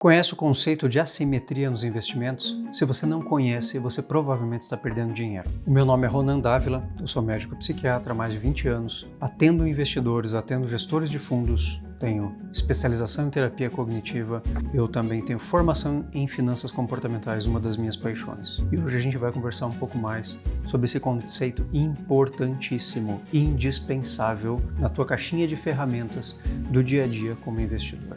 Conhece o conceito de assimetria nos investimentos? Se você não conhece, você provavelmente está perdendo dinheiro. O meu nome é Ronan Dávila, eu sou médico psiquiatra há mais de 20 anos, atendo investidores, atendo gestores de fundos, tenho especialização em terapia cognitiva, eu também tenho formação em finanças comportamentais, uma das minhas paixões. E hoje a gente vai conversar um pouco mais sobre esse conceito importantíssimo, indispensável na tua caixinha de ferramentas do dia a dia como investidor.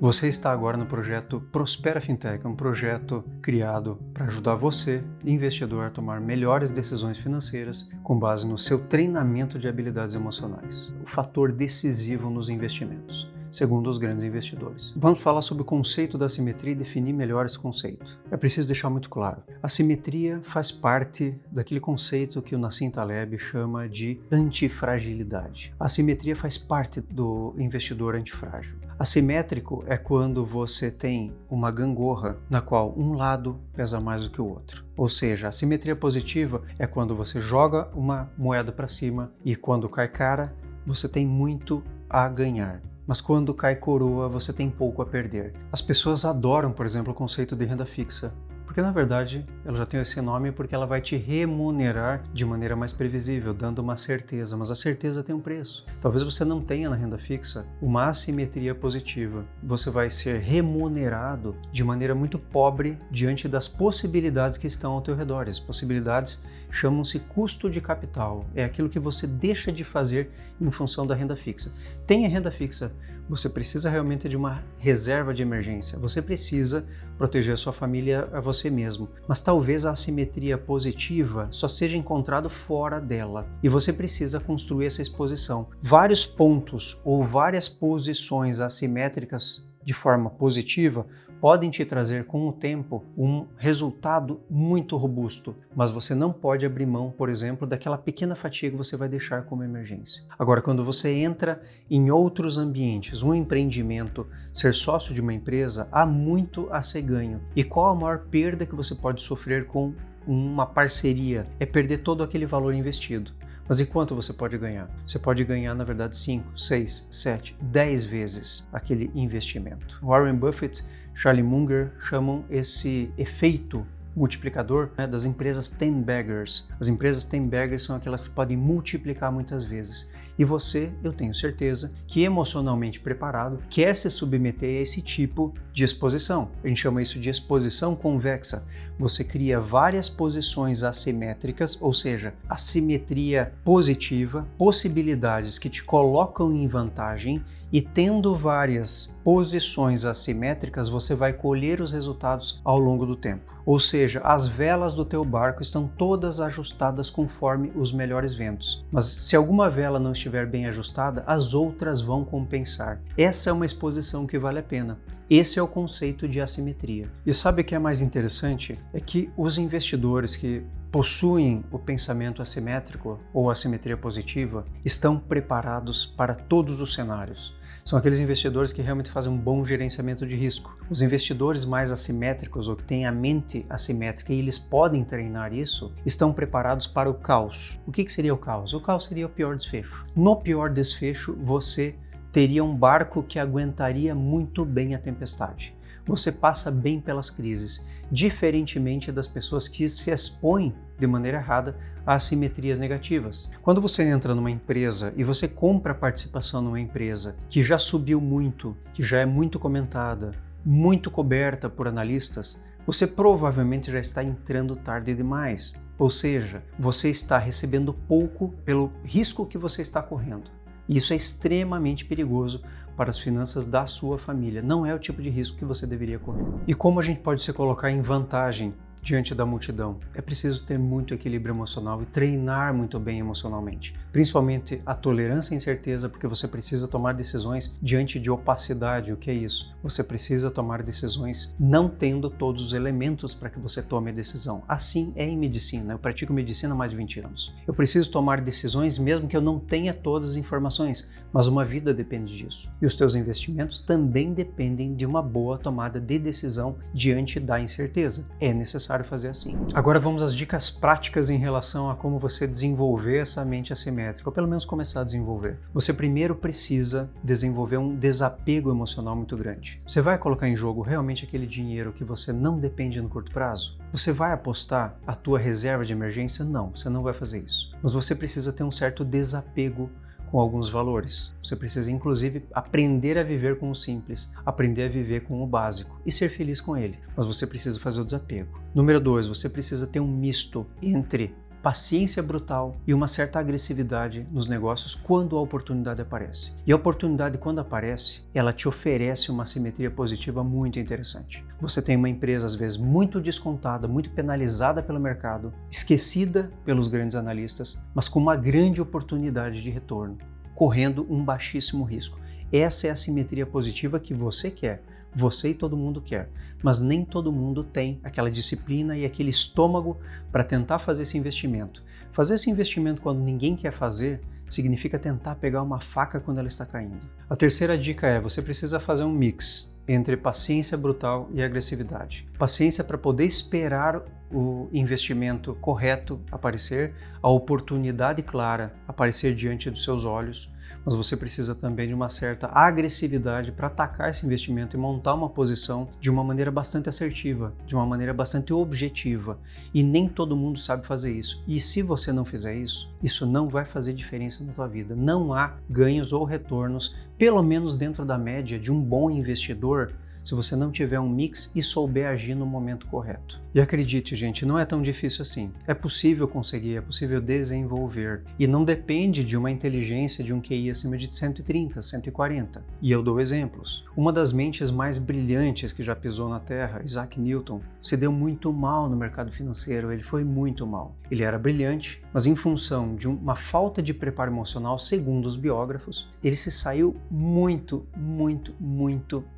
Você está agora no projeto Prospera Fintech, um projeto criado para ajudar você, investidor, a tomar melhores decisões financeiras com base no seu treinamento de habilidades emocionais, o fator decisivo nos investimentos, segundo os grandes investidores. Vamos falar sobre o conceito da assimetria e definir melhor esse conceito. É preciso deixar muito claro. A assimetria faz parte daquele conceito que o Nassim Taleb chama de antifragilidade. A assimetria faz parte do investidor antifrágil. Assimétrico é quando você tem uma gangorra na qual um lado pesa mais do que o outro. Ou seja, a simetria positiva é quando você joga uma moeda para cima e quando cai cara, você tem muito a ganhar. Mas quando cai coroa, você tem pouco a perder. As pessoas adoram, por exemplo, o conceito de renda fixa, porque na verdade ela já tem esse nome porque ela vai te remunerar de maneira mais previsível, dando uma certeza, mas a certeza tem um preço. Talvez você não tenha na renda fixa uma assimetria positiva. Você vai ser remunerado de maneira muito pobre diante das possibilidades que estão ao teu redor. As possibilidades chamam-se custo de capital. É aquilo que você deixa de fazer em função da renda fixa. Tem a renda fixa, você precisa realmente de uma reserva de emergência. Você precisa proteger a sua família, a você mesmo. Mas talvez a assimetria positiva só seja encontrado fora dela. E você precisa construir essa exposição. Vários pontos ou várias posições assimétricas de forma positiva podem te trazer com o tempo um resultado muito robusto, mas você não pode abrir mão, por exemplo, daquela pequena fatia que você vai deixar como emergência. Agora, quando você entra em outros ambientes, um empreendimento, ser sócio de uma empresa, há muito a ser ganho. E qual a maior perda que você pode sofrer com uma parceria? É perder todo aquele valor investido. Mas e quanto você pode ganhar? Você pode ganhar, na verdade, 5, 6, 7, 10 vezes aquele investimento. Warren Buffett, Charlie Munger chamam esse efeito multiplicador, das empresas 10 baggers. As empresas 10 baggers são aquelas que podem multiplicar muitas vezes. E você, eu tenho certeza, que emocionalmente preparado, quer se submeter a esse tipo de exposição. A gente chama isso de exposição convexa. Você cria várias posições assimétricas, ou seja, assimetria positiva, possibilidades que te colocam em vantagem, e tendo várias posições assimétricas, você vai colher os resultados ao longo do tempo. Ou seja, as velas do teu barco estão todas ajustadas conforme os melhores ventos. Mas se alguma vela não estiver bem ajustada, as outras vão compensar. Essa é uma exposição que vale a pena. Esse é o conceito de assimetria. E sabe o que é mais interessante? É que os investidores que possuem o pensamento assimétrico ou assimetria positiva estão preparados para todos os cenários. São aqueles investidores que realmente fazem um bom gerenciamento de risco. Os investidores mais assimétricos ou que têm a mente assimétrica e eles podem treinar isso, estão preparados para o caos. O que seria o caos? O caos seria o pior desfecho. No pior desfecho, você teria um barco que aguentaria muito bem a tempestade. Você passa bem pelas crises, diferentemente das pessoas que se expõem de maneira errada a assimetrias negativas. Quando você entra numa empresa e você compra participação numa empresa que já subiu muito, que já é muito comentada, muito coberta por analistas, você provavelmente já está entrando tarde demais. Ou seja, você está recebendo pouco pelo risco que você está correndo. Isso é extremamente perigoso para as finanças da sua família. Não é o tipo de risco que você deveria correr. E como a gente pode se colocar em vantagem diante da multidão? É preciso ter muito equilíbrio emocional e treinar muito bem emocionalmente. Principalmente a tolerância à incerteza, porque você precisa tomar decisões diante de opacidade. O que é isso? Você precisa tomar decisões não tendo todos os elementos para que você tome a decisão. Assim é em medicina. Eu pratico medicina há mais de 20 anos. Eu preciso tomar decisões mesmo que eu não tenha todas as informações, mas uma vida depende disso. E os teus investimentos também dependem de uma boa tomada de decisão diante da incerteza. É necessário necessário fazer assim. Agora vamos às dicas práticas em relação a como você desenvolver essa mente assimétrica, ou pelo menos começar a desenvolver. Você primeiro precisa desenvolver um desapego emocional muito grande. Você vai colocar em jogo realmente aquele dinheiro que você não depende no curto prazo? Você vai apostar a tua reserva de emergência? Não, você não vai fazer isso. Mas você precisa ter um certo desapego com alguns valores. Você precisa, inclusive, aprender a viver com o simples, aprender a viver com o básico e ser feliz com ele. Mas você precisa fazer o desapego. Número 2, você precisa ter um misto entre paciência brutal e uma certa agressividade nos negócios quando a oportunidade aparece. E a oportunidade, quando aparece, ela te oferece uma simetria positiva muito interessante. Você tem uma empresa, às vezes, muito descontada, muito penalizada pelo mercado, esquecida pelos grandes analistas, mas com uma grande oportunidade de retorno, correndo um baixíssimo risco. Essa é a simetria positiva que você quer. Você e todo mundo quer, mas nem todo mundo tem aquela disciplina e aquele estômago para tentar fazer esse investimento. Fazer esse investimento quando ninguém quer fazer significa tentar pegar uma faca quando ela está caindo. A terceira dica é: você precisa fazer um mix entre paciência brutal e agressividade. Paciência para poder esperar o investimento correto aparecer, a oportunidade clara aparecer diante dos seus olhos, mas você precisa também de uma certa agressividade para atacar esse investimento e montar uma posição de uma maneira bastante assertiva, de uma maneira bastante objetiva. E nem todo mundo sabe fazer isso. E se você não fizer isso, isso não vai fazer diferença na tua vida. Não há ganhos ou retornos, pelo menos dentro da média de um bom investidor, se você não tiver um mix e souber agir no momento correto. E acredite, gente, não é tão difícil assim. É possível conseguir, é possível desenvolver. E não depende de uma inteligência de um QI acima de 130, 140. E eu dou exemplos. Uma das mentes mais brilhantes que já pisou na Terra, Isaac Newton, se deu muito mal no mercado financeiro. Ele foi muito mal. Ele era brilhante, mas em função de uma falta de preparo emocional, segundo os biógrafos, ele se saiu muito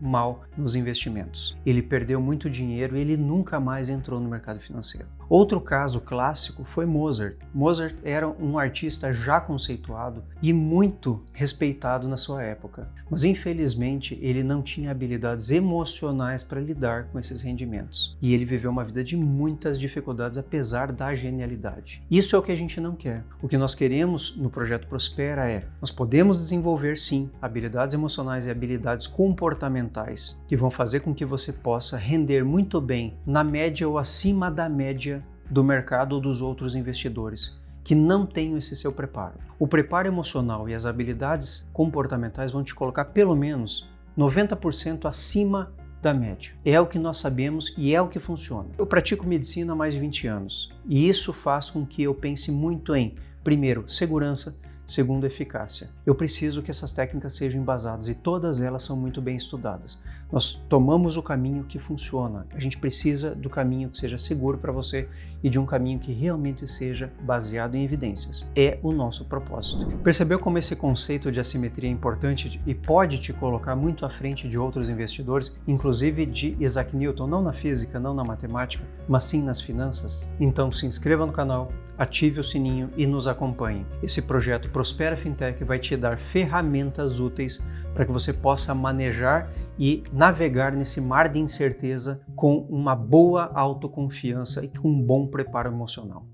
mal nos investimentos. Ele perdeu muito dinheiro e ele nunca mais entrou no mercado financeiro. Outro caso clássico foi Mozart. Mozart era um artista já conceituado e muito respeitado na sua época, mas infelizmente ele não tinha habilidades emocionais para lidar com esses rendimentos. E ele viveu uma vida de muitas dificuldades apesar da genialidade. Isso é o que a gente não quer. O que nós queremos no Projeto Prospera é: nós podemos desenvolver sim habilidades emocionais e habilidades comportamentais que vão fazer com que você possa render muito bem na média ou acima da média do mercado ou dos outros investidores que não tenham esse seu preparo. O preparo emocional e as habilidades comportamentais vão te colocar pelo menos 90% acima da média. É o que nós sabemos e é o que funciona. Eu pratico medicina há mais de 20 anos e isso faz com que eu pense muito em, primeiro, segurança, segundo, eficácia. Eu preciso que essas técnicas sejam embasadas e todas elas são muito bem estudadas. Nós tomamos o caminho que funciona. A gente precisa do caminho que seja seguro para você e de um caminho que realmente seja baseado em evidências. É o nosso propósito. Percebeu como esse conceito de assimetria é importante e pode te colocar muito à frente de outros investidores, inclusive de Isaac Newton, não na física, não na matemática, mas sim nas finanças? Então se inscreva no canal, ative o sininho e nos acompanhe. Esse projeto Prospera Fintech vai te dar ferramentas úteis para que você possa manejar e navegar nesse mar de incerteza com uma boa autoconfiança e com um bom preparo emocional.